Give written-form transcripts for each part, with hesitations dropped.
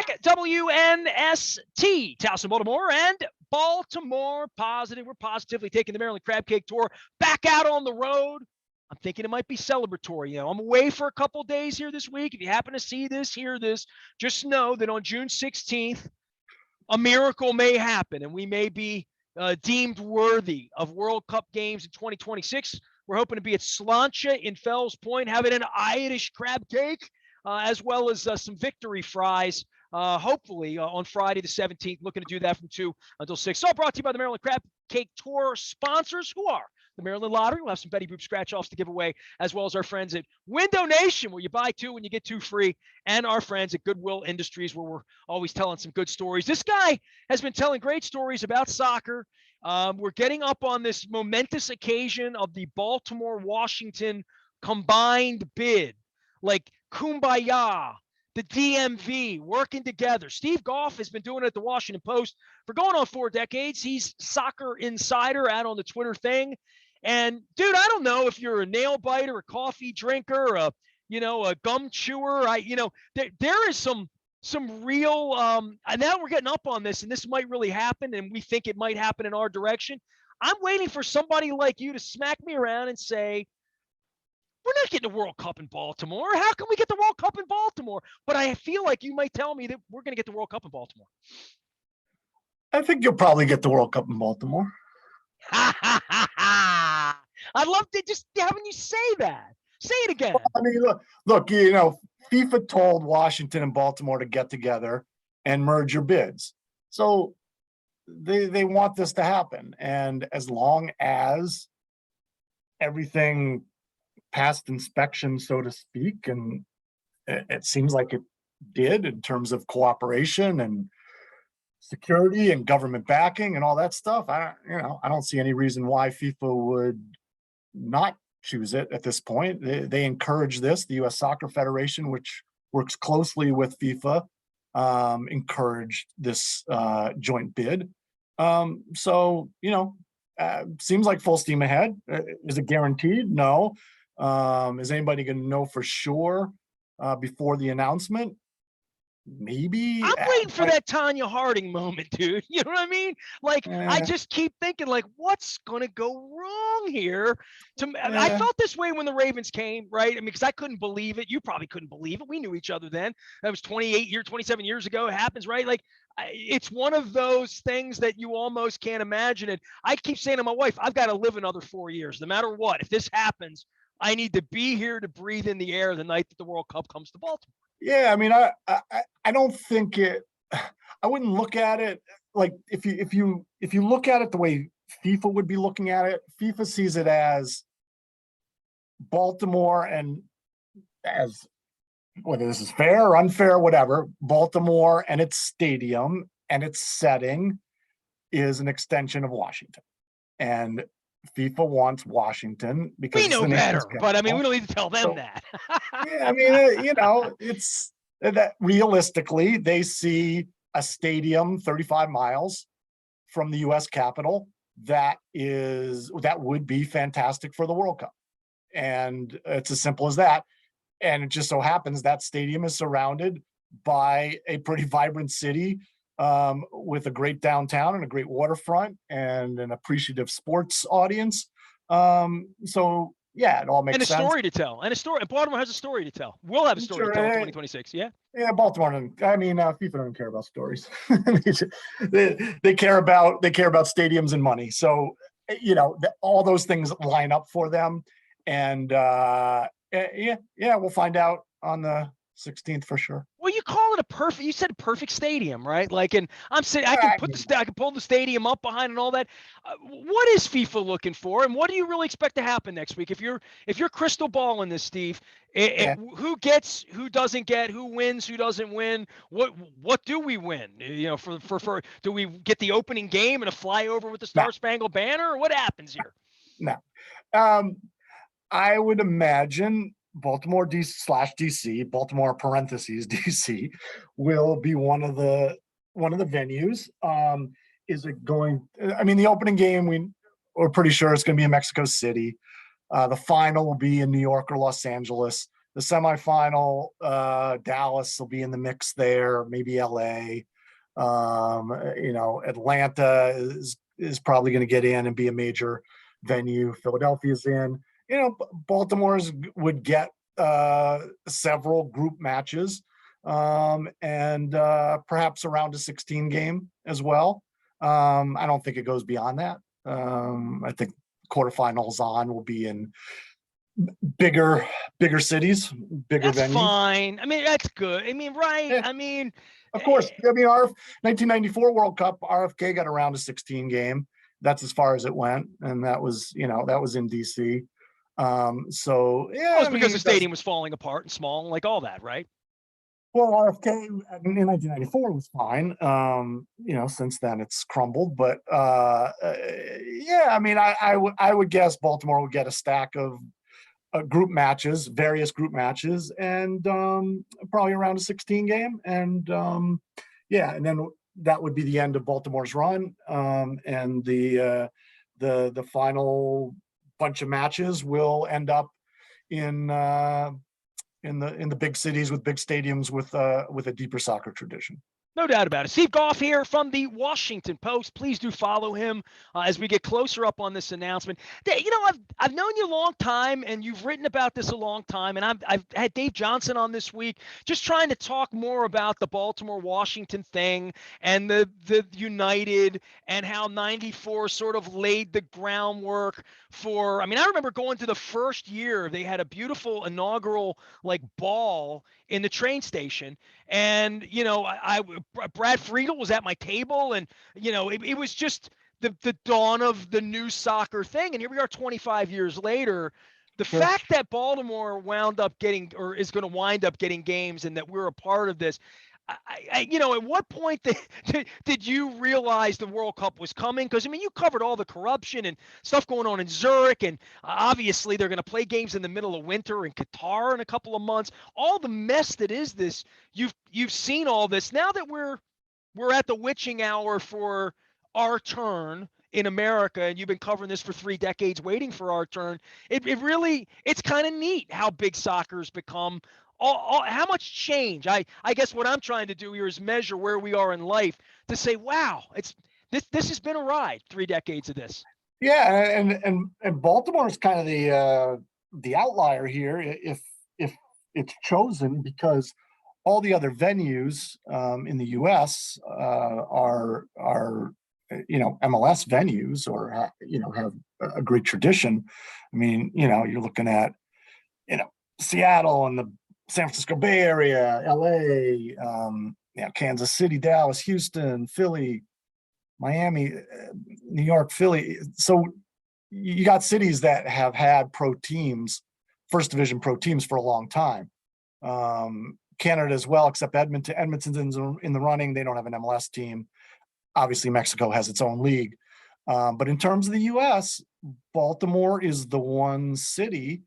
back at WNST, Towson, Baltimore, and Baltimore Positive. We're positively taking the Maryland Crab Cake Tour back out on the road. I'm thinking it might be celebratory. I'm away for a couple days here this week. If you happen to see this, hear this, just know that on June 16th, a miracle may happen, and we may be deemed worthy of World Cup games in 2026. We're hoping to be at Slancha in Fells Point, having an Irish crab cake, as well as some victory fries, hopefully on Friday the 17th. Looking to do that from 2 until 6. So brought to you by the Maryland Crab Cake Tour sponsors, who are the Maryland Lottery. We'll have some Betty Boop scratch-offs to give away, as well as our friends at Window Nation, where you buy 2 and you get 2 free, and our friends at Goodwill Industries, where we're always telling some good stories. This guy has been telling great stories about soccer. We're getting up on this momentous occasion of the Baltimore-Washington combined bid. Like Kumbaya, the DMV, working together. Steve Goff has been doing it at the Washington Post for going on 4 decades. He's Soccer Insider out on the Twitter thing. And, dude, I don't know if you're a nail biter, a coffee drinker, a gum chewer. There is some real and now we're getting up on this, and this might really happen, and we think it might happen in our direction. I'm waiting for somebody like you to smack me around and say, we're not getting a World Cup in Baltimore. How can we get the World Cup in Baltimore? But I feel like you might tell me that we're going to get the World Cup in Baltimore. I think you'll probably get the World Cup in Baltimore. I'd love to just having you say that. Say it again. Well, I mean, look, FIFA told Washington and Baltimore to get together and merge your bids. So they want this to happen. And as long as everything passed inspection, so to speak, and it seems like it did in terms of cooperation and security and government backing and all that stuff, I don't see any reason why FIFA would not choose it at this point. They encourage this. The U.S. Soccer Federation, which works closely with FIFA, encouraged this joint bid. Seems like full steam ahead. Is it guaranteed? No. Is anybody going to know for sure before the announcement? Maybe. I'm waiting for that Tanya Harding moment, dude. You know what I mean? Like, I just keep thinking, like, what's going to go wrong here? I felt this way when the Ravens came, right? I mean, because I couldn't believe it. You probably couldn't believe it. We knew each other then. That was 27 years ago. It happens, right? Like, it's one of those things that you almost can't imagine it. I keep saying to my wife, I've got to live another 4 years, no matter what. If this happens, I need to be here to breathe in the air the night that the World Cup comes to Baltimore. Yeah, I mean, I don't think it. I wouldn't look at it like if you look at it the way FIFA would be looking at it. FIFA sees it as Baltimore, and as whether this is fair or unfair, whatever. Baltimore and its stadium and its setting is an extension of Washington, and FIFA wants Washington because we know better, but I mean, we don't need to tell them that. Yeah, I mean, it's that realistically, they see a stadium 35 miles from the U.S. Capitol that would be fantastic for the World Cup, and it's as simple as that. And it just so happens that stadium is surrounded by a pretty vibrant city, with a great downtown and a great waterfront and an appreciative sports audience. So yeah, it all makes sense. And a story to tell. And Baltimore has a story to tell. We'll have a story to tell in 2026. Yeah. Yeah, Baltimore FIFA don't care about stories. they care about stadiums and money. So all those things line up for them. And we'll find out on the 16th for sure. Well, you call it you said perfect stadium, right? Like, and I'm saying I can pull the stadium up behind and all that. What is FIFA looking for, and what do you really expect to happen next week? If you're crystal balling this, Steve, who gets, who doesn't get, who wins, who doesn't win? What do we win? For do we get the opening game and a flyover with the Star Spangled Banner, or what happens here? No, I would imagine Baltimore DC, Baltimore parentheses DC, will be one of the venues. Is it going? I mean, the opening game we're pretty sure it's going to be in Mexico City. The final will be in New York or Los Angeles. the semifinal, Dallas will be in the mix there, maybe LA. Atlanta is probably going to get in and be a major venue. Philadelphia's in. Baltimore's would get several group matches, and perhaps around a 16 game as well. I don't think it goes beyond that. I think quarterfinals on will be in bigger cities, bigger That's venues. fine. I mean, that's good. I mean, right. Yeah. I mean, Of course. I mean, our 1994 World Cup, RFK got around a 16 game. That's as far as it went. And that was in DC. So yeah. it was because the stadium was falling apart and small and like all that, right? Well, RFK in 1994 was fine. Since then it's crumbled. But yeah, I mean, I would guess Baltimore would get a stack of various group matches, and probably around a 16 game. And yeah, and then that would be the end of Baltimore's run. And the final bunch of matches will end up in the big cities with big stadiums with a deeper soccer tradition. No doubt about it. Steve Goff here from the Washington Post. Please do follow him as we get closer up on this announcement. I've known you a long time, and you've written about this a long time. And I've had Dave Johnson on this week, just trying to talk more about the Baltimore-Washington thing and the United, and how '94 sort of laid the groundwork for. I mean, I remember going to the first year they had a beautiful inaugural ball in the train station. And, Brad Friedel was at my table, and, it was just the dawn of the new soccer thing. And here we are 25 years later. The fact that Baltimore wound up getting, or is going to wind up getting games, and that we're a part of this, at what point did you realize the World Cup was coming? Because, I mean, you covered all the corruption and stuff going on in Zurich, and obviously they're going to play games in the middle of winter in Qatar in a couple of months. All the mess that is this, you've seen all this. Now that we're at the witching hour for our turn in America, and you've been covering this for 3 decades, waiting for our turn, it's kind of neat how big soccer's become. How much change? I guess what I'm trying to do here is measure where we are in life to say, wow, this has been a ride, 3 decades of this. Yeah, and Baltimore is kind of the outlier here, if it's chosen, because all the other venues in the U.S. are MLS venues, or have a great tradition. I mean, you're looking at Seattle and the San Francisco Bay Area, LA, Kansas City, Dallas, Houston, Philly, Miami, New York, Philly. So you got cities that have had pro teams, first division pro teams, for a long time. Canada as well, except Edmonton. Edmonton's in the running. They don't have an MLS team. Obviously, Mexico has its own league. But in terms of the U.S., Baltimore is the one city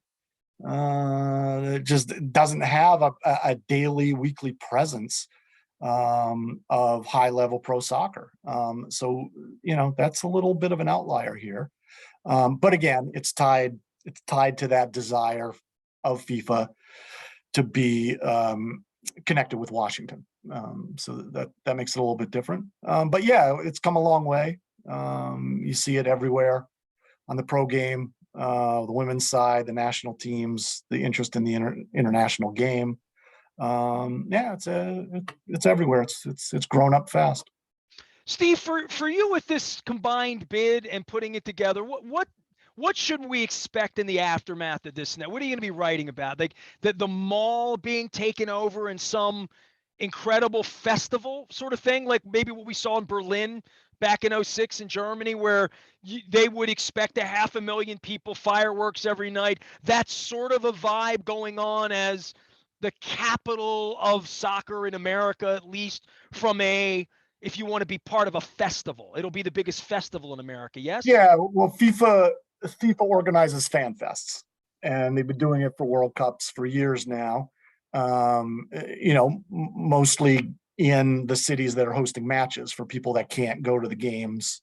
that just doesn't have a daily, weekly presence of high-level pro soccer. So that's a little bit of an outlier here. But again, it's tied to that desire of FIFA to be connected with Washington. So that makes it a little bit different. But yeah, it's come a long way. You see it everywhere on the pro game, the women's side, the national teams, the interest in the international game. Yeah, it's everywhere. It's grown up fast. Steve, for you, with this combined bid and putting it together, what should we expect in the aftermath of this? Now, what are you going to be writing about? Like the mall being taken over in some incredible festival sort of thing, like maybe what we saw in Berlin back in '06 in Germany, where they would expect 500,000 people, fireworks every night. That's sort of a vibe going on as the capital of soccer in America, at least from if you want to be part of a festival. It'll be the biggest festival in America, yes? Yeah, well, FIFA organizes fan fests, and they've been doing it for World Cups for years now. Mostly in the cities that are hosting matches for people that can't go to the games,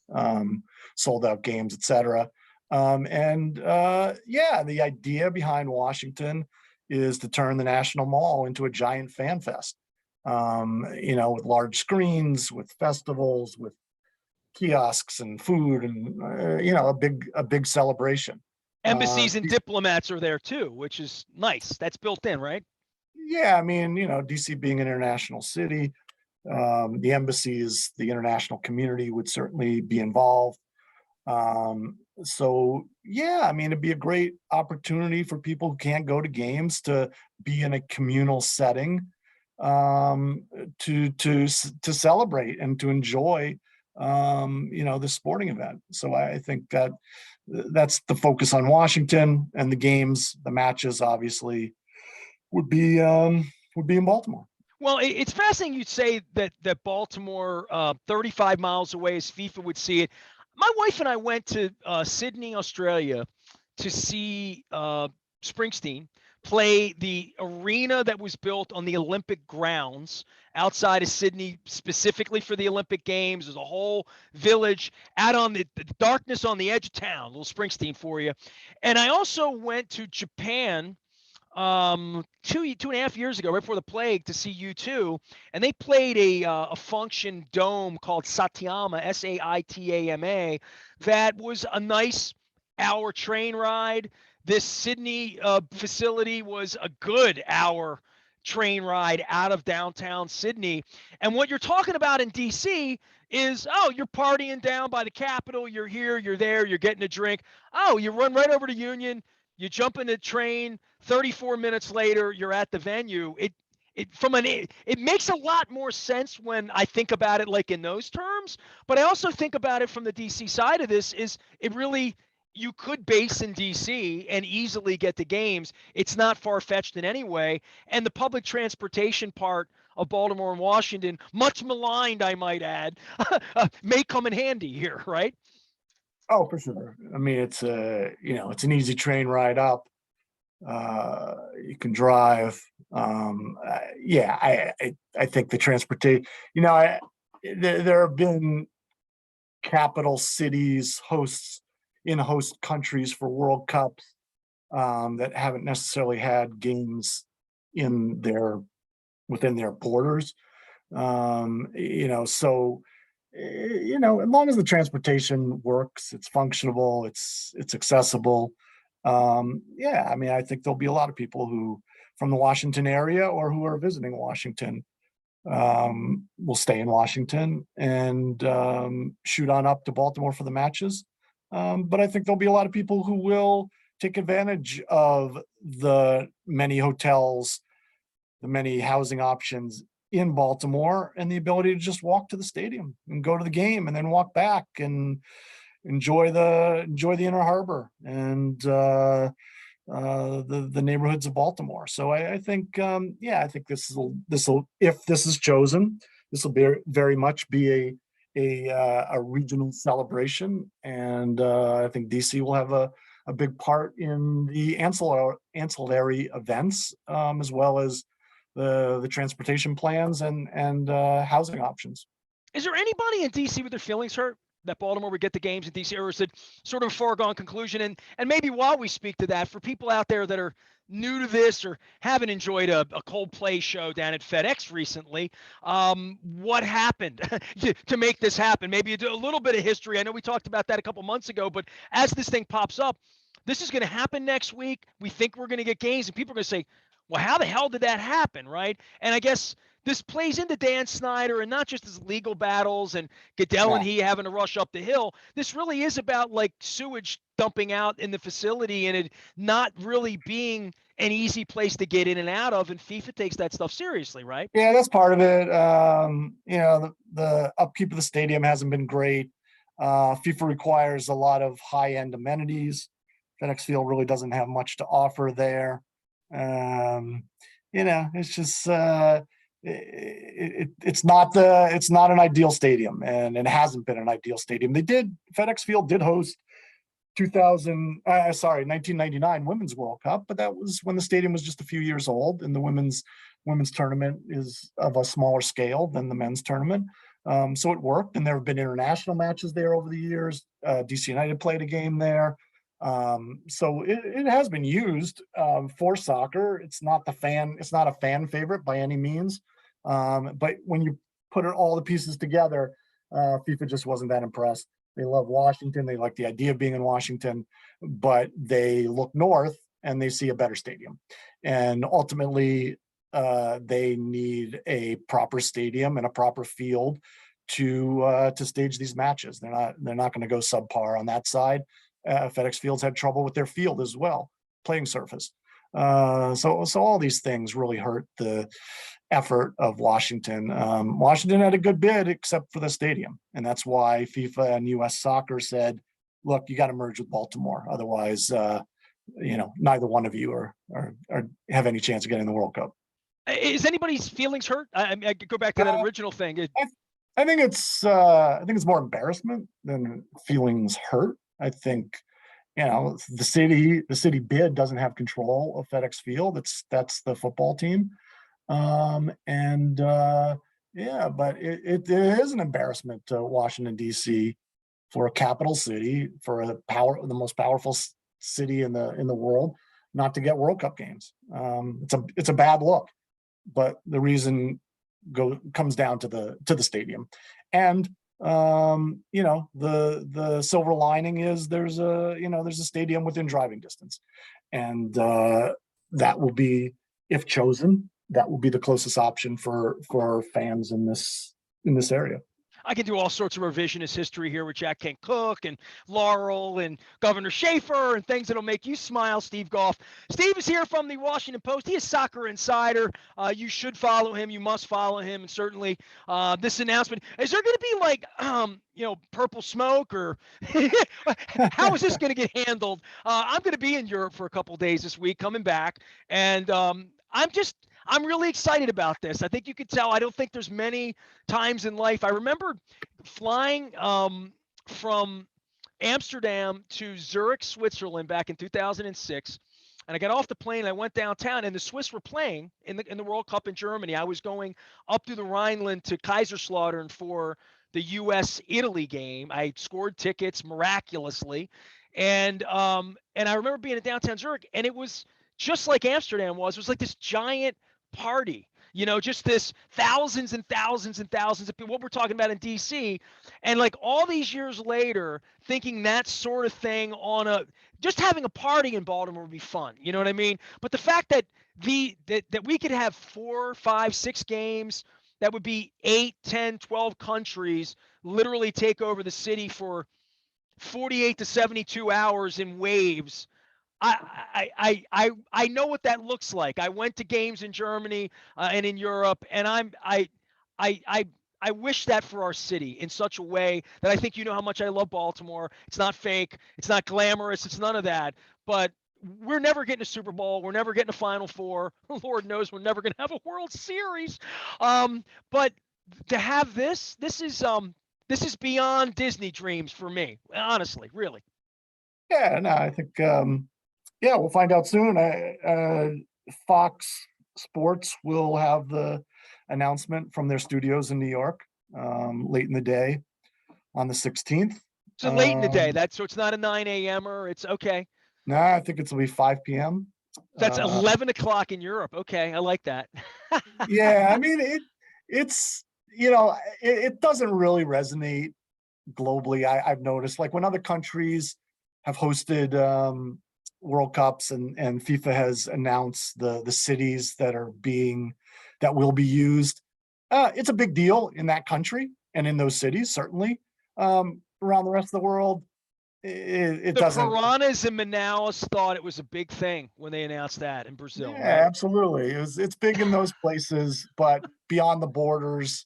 sold out games, etc. Yeah, the idea behind Washington is to turn the National Mall into a giant fan fest. With large screens, with festivals, with kiosks and food, and a big celebration. Embassies and diplomats are there too, which is nice. That's built in, right? Yeah, I mean, DC being an international city, the embassies, the international community would certainly be involved. So yeah, I mean, it'd be a great opportunity for people who can't go to games to be in a communal setting, to celebrate and to enjoy, the sporting event. So I think that that's the focus on Washington, and the games, the matches, obviously would be in Baltimore. Well, it's fascinating you'd say that Baltimore, 35 miles away, as FIFA would see it. My wife and I went to Sydney, Australia, to see Springsteen play the arena that was built on the Olympic grounds outside of Sydney, specifically for the Olympic Games. There's a whole village out on the darkness on the edge of town. Little Springsteen for you. And I also went to Japan 2.5 years ago, right before the plague, to see U2, and they played a function dome called Saitama, Saitama, that was a nice hour train ride. This Sydney facility was a good hour train ride out of downtown Sydney. And what you're talking about in DC is, oh, you're partying down by the Capitol, you're here, you're there, you're getting a drink. Oh, you run right over to Union, you jump in the train, 34 minutes later, you're at the venue. It makes a lot more sense when I think about it like in those terms, but I also think about it from the DC side of this. Is it really, you could base in DC and easily get to games. It's not far-fetched in any way. And the public transportation part of Baltimore and Washington, much maligned, I might add, may come in handy here, right? Oh, for sure. I mean, it's an easy train ride up. You can drive. Yeah, I think the transportation. There have been capital cities host countries for World Cups, that haven't necessarily had games within their borders. So as long as the transportation works, it's functional, it's accessible. Yeah, I mean, I think there'll be a lot of people who from the Washington area or who are visiting Washington, will stay in Washington and shoot on up to Baltimore for the matches. But I think there'll be a lot of people who will take advantage of the many hotels, the many housing options in Baltimore, and the ability to just walk to the stadium and go to the game and then walk back and enjoy the Inner Harbor and the neighborhoods of Baltimore. So I think, I think this will, if this is chosen, this will be very much be a regional celebration, and I think DC will have a big part in the ancillary events, as well as the transportation plans and housing options. Is there anybody in DC with their feelings hurt that Baltimore would get the games in DC, or is it sort of a foregone conclusion? And maybe while we speak to that, for people out there that are new to this or haven't enjoyed a Coldplay show down at FedEx recently, what happened to make this happen? Maybe a little bit of history. I know we talked about that a couple months ago, but as this thing pops up, this is going to happen next week. We think we're going to get games, and people are going to say, well, how the hell did that happen, right? And I guess this plays into Dan Snyder, and not just his legal battles and Goodell and Yeah. he having to rush up the hill. This really is about like sewage dumping out in the facility and it not really being an easy place to get in and out of. And FIFA takes that stuff seriously, right? Yeah, that's part of it. The upkeep of the stadium hasn't been great. FIFA requires a lot of high-end amenities. FedEx Field really doesn't have much to offer there. It's just it's not an ideal stadium, and it hasn't been an ideal stadium. FedEx Field did host 1999 Women's World Cup, but that was when the stadium was just a few years old, and the women's tournament is of a smaller scale than the men's tournament. So it worked, and there have been international matches there over the years. DC United played a game there. So it has been used for soccer. It's not a fan favorite by any means. But when you put all the pieces together, FIFA just wasn't that impressed. They love Washington. They like the idea of being in Washington, but they look north and they see a better stadium. And ultimately, they need a proper stadium and a proper field to stage these matches. They're not going to go subpar on that side. FedEx Field's had trouble with their field as well, playing surface. So all these things really hurt the effort of Washington. Washington had a good bid except for the stadium, and that's why FIFA and U.S. Soccer said, "Look, you got to merge with Baltimore, otherwise, neither one of you are have any chance of getting the World Cup." Is anybody's feelings hurt? I could go back to that original thing. I think it's more embarrassment than feelings hurt. I think the city bid doesn't have control of FedEx Field. That's the football team. But it is an embarrassment to Washington D.C. for a capital city, for the most powerful city in the world, not to get World Cup games. It's a bad look, but the reason comes down to the stadium, and the silver lining is there's a stadium within driving distance, and that will be, if chosen, that will be the closest option for fans in this area. I can do all sorts of revisionist history here with Jack Kent Cook and Laurel and Governor Schaefer and things that'll make you smile. Steve Goff. Steve is here from the Washington Post. He is Soccer Insider. You should follow him. You must follow him. And certainly this announcement. Is there going to be like, purple smoke, or how is this going to get handled? I'm going to be in Europe for a couple of days this week, coming back. And I'm really excited about this. I think you could tell. I don't think there's many times in life. I remember flying from Amsterdam to Zurich, Switzerland back in 2006. And I got off the plane. I went downtown, and the Swiss were playing in the World Cup in Germany. I was going up through the Rhineland to Kaiserslautern for the U.S.-Italy game. I scored tickets miraculously. And I remember being in downtown Zurich, and it was just like Amsterdam was. It was like this giant party, just this thousands and thousands and thousands of people, what we're talking about in DC. And like all these years later, thinking that sort of thing just having a party in Baltimore would be fun. You know what I mean? But the fact that that we could have 4, 5, 6 games, that would be 8, 10, 12 countries literally take over the city for 48 to 72 hours in waves. I know what that looks like. I went to games in Germany and in Europe, and I wish that for our city in such a way that I think how much I love Baltimore. It's not fake. It's not glamorous. It's none of that. But we're never getting a Super Bowl. We're never getting a Final Four. Lord knows we're never going to have a World Series. But to have this is beyond Disney dreams for me. Honestly, really. Yeah, no, I think. Yeah, we'll find out soon. Fox Sports will have the announcement from their studios in New York late in the day on the 16th. So late in the day. So it's not a 9 a.m.er. It's okay. No, I think it'll be 5 p.m. That's 11 o'clock in Europe. Okay, I like that. Yeah, I mean it's it doesn't really resonate globally. I've noticed, like when other countries have hosted World Cups and FIFA has announced the cities that will be used. It's a big deal in that country and in those cities, certainly. Around the rest of the world, it doesn't. The Piranhas in Manaus thought it was a big thing when they announced that in Brazil. Yeah, right? absolutely. It's big in those places, but beyond the borders,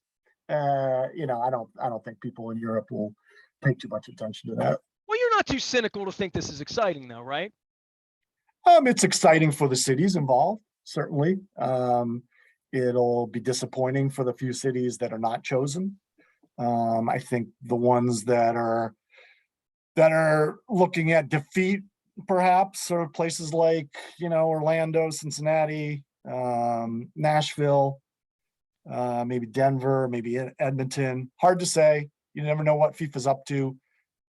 I don't think people in Europe will pay too much attention to that. Well, you're not too cynical to think this is exciting, though, right? It's exciting for the cities involved, certainly. It'll be disappointing for the few cities that are not chosen. I think the ones that are looking at defeat, perhaps, are places like Orlando, Cincinnati, Nashville, maybe Denver, maybe Edmonton. Hard to say. You never know what FIFA's up to,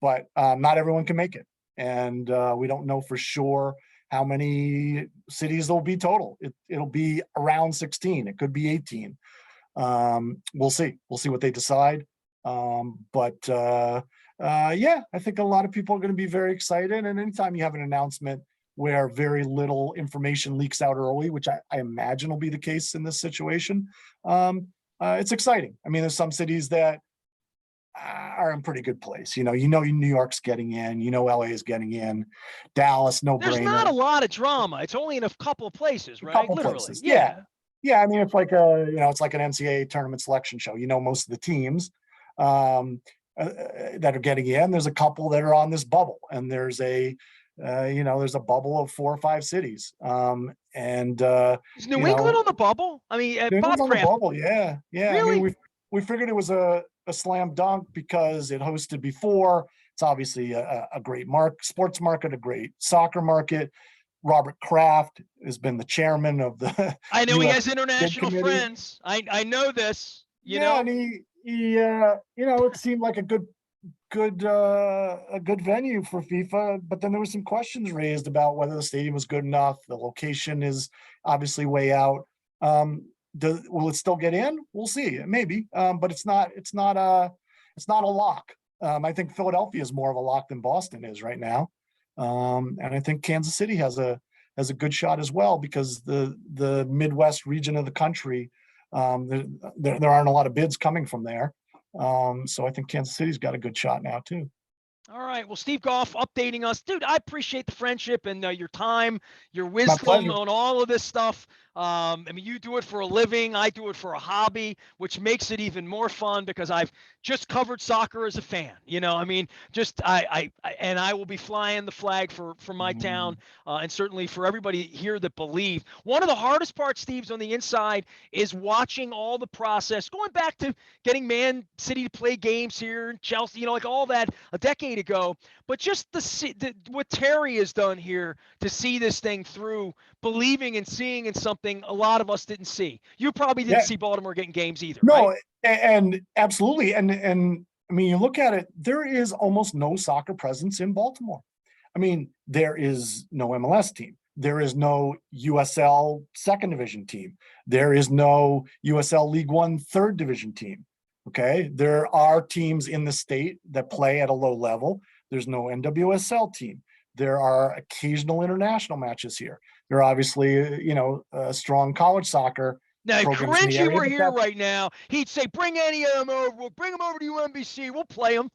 but not everyone can make it. and we don't know for sure how many cities there'll be total. It'll be around 16. It could be 18. We'll see. We'll see what they decide. Yeah, I think a lot of people are going to be very excited. And anytime you have an announcement where very little information leaks out early, which I imagine will be the case in this situation, it's exciting. I mean, there's some cities that are in pretty good place. New York's getting in, LA is getting in, Dallas, no There's not brainer. a lot of drama. It's only in a couple of places, A right? couple Literally. places. Yeah. Yeah. I mean, it's like it's like an NCAA tournament selection show. Most of the teams that are getting in. There's a couple that are on this bubble, and there's a bubble of 4 or 5 cities. Is New England on the bubble? I mean, New Bob England's on the Kraft. bubble. Yeah. I Really? mean, we figured it was a slam dunk because it hosted before. It's obviously a great sports market, a great soccer market. Robert Kraft has been the chairman of the I know he US has international friends. I know this. And he it seemed like a good venue for FIFA, but then there was some questions raised about whether the stadium was good enough. The location is obviously way out. Will it still get in? We'll see. Maybe, but it's not a lock. I think Philadelphia is more of a lock than Boston is right now, and I think Kansas City has a good shot as well, because the Midwest region of the country, there aren't a lot of bids coming from there. So I think Kansas City's got a good shot now too. All right. Well, Steve Goff updating us. Dude, I appreciate the friendship and your time, your My wisdom pleasure. on all of this stuff. I mean, you do it for a living. I do it for a hobby, which makes it even more fun because I've just covered soccer as a fan. I mean, just and I will be flying the flag for my town, and certainly for everybody here that believe. One of the hardest parts, Steve's, on the inside is watching all the process, going back to getting Man City to play games here in Chelsea, like all that a decade ago. But just what Terry has done here to see this thing through, believing and seeing in something a lot of us didn't see. You probably didn't see Baltimore getting games either, no, right? And absolutely. And I mean, you look at it, there is almost no soccer presence in Baltimore. I mean, there is no MLS team. There is no USL second division team. There is no USL League One third division team. Okay. There are teams in the state that play at a low level. There's no NWSL team. There are occasional international matches here. There are obviously, strong college soccer. Now, Cringy were here but right now, he'd say, bring any of them over. We'll bring them over to UMBC. We'll play them.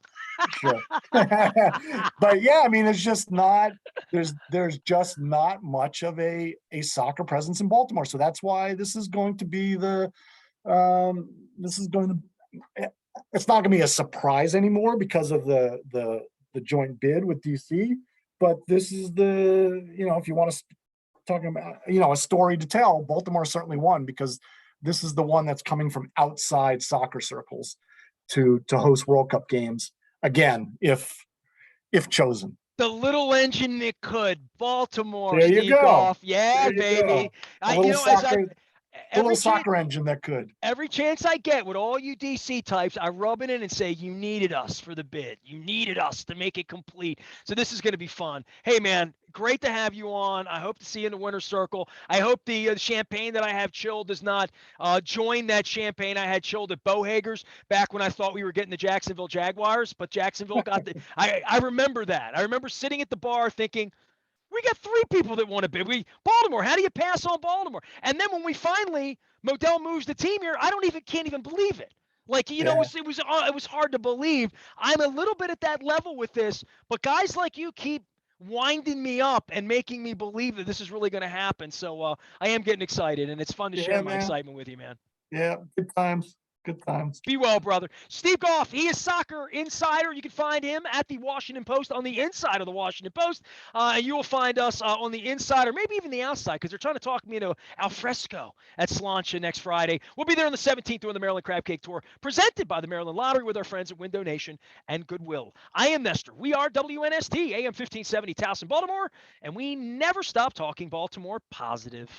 Sure. But yeah, I mean, it's just not, there's just not much of a soccer presence in Baltimore. So that's why this is going to be it's not going to be a surprise anymore because of the joint bid with DC. But this is if you want to talk about, a story to tell, Baltimore certainly won, because this is the one that's coming from outside soccer circles to host World Cup games again, if chosen. The little engine that could. Baltimore, There you Steve go. Goff. Yeah, There you baby. go. A little soccer engine that could. Every chance I get with all you DC types, I rub it in and say, you needed us for the bid. You needed us to make it complete. So this is going to be fun. Hey, man, great to have you on. I hope to see you in the winner's circle. I hope the champagne that I have chilled does not join that champagne I had chilled at Bohager's back when I thought we were getting the Jacksonville Jaguars, but Jacksonville got the – I remember that. I remember sitting at the bar thinking, we got 3 people that want to bid. Baltimore. How do you pass on Baltimore? And then when we finally Modell moves the team here, I can't even believe it. Like, it was hard to believe. I'm a little bit at that level with this, but guys like you keep winding me up and making me believe that this is really going to happen. So I am getting excited, and it's fun to share my excitement with you, man. Yeah, good times. Good times. Be well, brother. Steve Goff, he is Soccer Insider. You can find him at the Washington Post, on the inside of the Washington Post. And you will find us on the inside, or maybe even the outside, because they're trying to talk me into al fresco at Slancha next Friday. We'll be there on the 17th doing the Maryland Crab Cake Tour, presented by the Maryland Lottery with our friends at Window Nation and Goodwill. I am Nestor. We are WNST, AM 1570, Towson, Baltimore, and we never stop talking Baltimore positive.